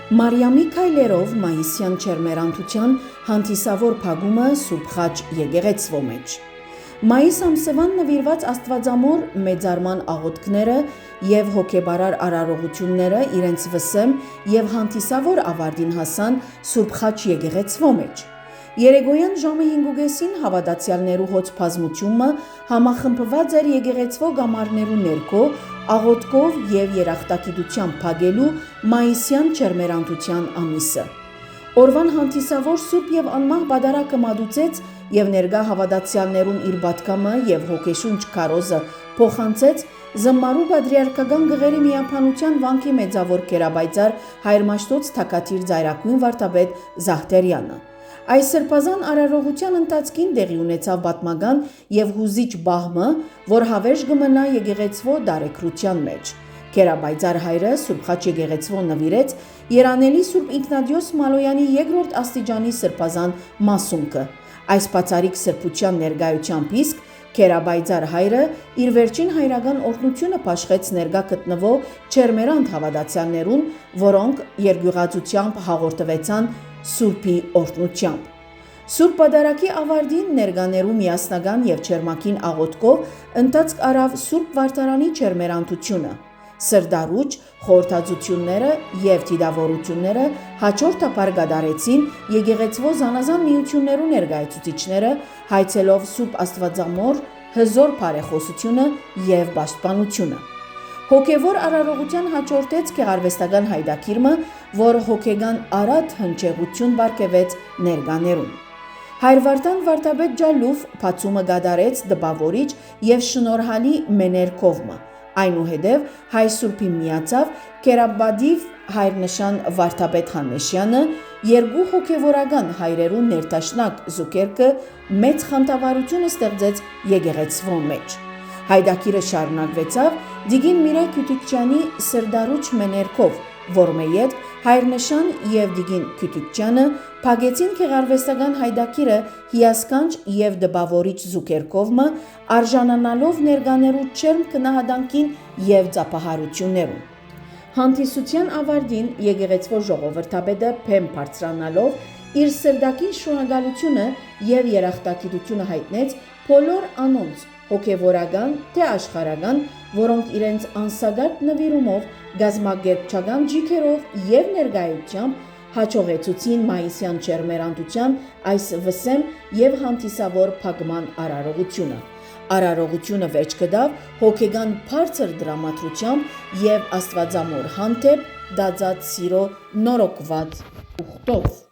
Մարիամի քայլերով մայիսյան չերմերանթության հանդիսավոր փագումը Սուրբ Խաչ եկեղեցվո մեջ։ Մայիս ամսվան նվիրված Աստվածամոր մեծարման աղոթքները եւ հոգեբարար արարողությունները իրենց վսեմ եւ հանդիսավոր ավարտին հասան Սուրբ Խաչ եկեղեցվո մեջ։ Երեկոյան ժամը 5:30 հավատացյալներու հոծ բազմությունը համախմբված էր եկեղեցվո գամարներու ներքո աղոթքով եւ երախտագիտությամբ փագելու մայիսյան չերմերանթության ամիսը։ Օրվան հանդիսավոր Սուրբ եւ անմահ բադարակը մատուցեց եւ ներկա հավատացյալներուն իր բատկամը եւ հոգեշունչ քարոզը փոխանցեց Զմարու Պատրիարքական գղերի միապանության վանքի մեծավոր կերաբայծար Հայրմաշտոց թակաթիր Զայրակույն վարդապետ Զահտերյանը։ Այս սրբազան արարողության ընթացքին տեղի ունեցավ պատմական եւ հուզիչ բահմը, որ հավերժ կմնա եկեղեցվո դարեքրության մեջ։ Կերաբայծար հայրը Սուրբ Խաչ եկեղեցվո նվիրեց Երանելի Սուրբ Ինքնադիոս Մալոյանի երկրորդ աստիճանի սրբազան մասունքը։ Այս բացարիք սրբության ներկայությամբ իսկ Կերաբայծար հայրը իր վերջին հայրական օրհնությունը փաշխեց ներկա գտնվող չերմերանտ հավատացյալներուն, որոնք երկյուղածությամբ հաղորդվեցան Սուրբի օրհնությամբ։ Սուրբ Պատարագի ավարտին ներկաներու միասնական եւ չերմակին աղոթքով ընթացք արավ Սուրբ Վարդարանի չերմերանթությունը։ Սրդարուճ խորհրդածությունները եւ դիդավորությունները հաջորդաբար կատարեցին եկեղեցվո զանազան միություններու ներկայացուցիչները, հայցելով Սուրբ Աստվածամոր հզոր բարեխոսությունը եւ պաշտպանությունը։ Հոգևոր արարողության հաջորդեց գեղարվեստական հայդակիրմը, որ հոգեգան արատ հնչեղություն բարգեւեց ներկաներուն։ Հայր Վարդան վարդապետ Ջալուվ բացումը կատարեց դպավորիչ եւ շնորհալի մեներկովմը։ Այնուհետև հայ Սուրբի միացավ Կերաբադիվ հայրնշան վարդապետ Հաննեշյանը, երկու հոգևորական հայրերու ներդաշնակ Զուկերկը մեծ խանդավառություն ստեղծեց եկեղեցվո մեջ։ Հայդակիրը շարունակվեցավ Դիգին Միրայ Քյութիկչյանի սրդարուչ մեներկով, որմե յետ հայրնշան եւ Դիգին Քյութիկչյանը փագեցին գեղարվեստական հայդակիրը հիասքանչ եւ դպավորիչ Զուկերկովմը, արժանանալով ներկաներու չերմ քնահանդանքին եւ ծափահարություններուն։ Հանդիսության ավարտին եկեղեցվո ժողովրդապետը փեմ բարձրանալով իր սրդակին շնորհակալությունը եւ երախտագիտությունը հայտնեց բոլոր անոնց հոգևորական թե աշխարհական, որոնք իրենց անսագարտ նվիրումով, գազմագերբչական ջիքերով եւ ներկայությամբ հաջողեցուցին մայիսյան չերմերանթության այս վսեմ եւ հանդիսավոր փակման արարողությունը։ Արարողությունը վերջ կդավ հոգեգան բարձր դրամատրությամբ եւ Աստվածամոր հանդեպ դածած սիրո նորոգված ուխտով։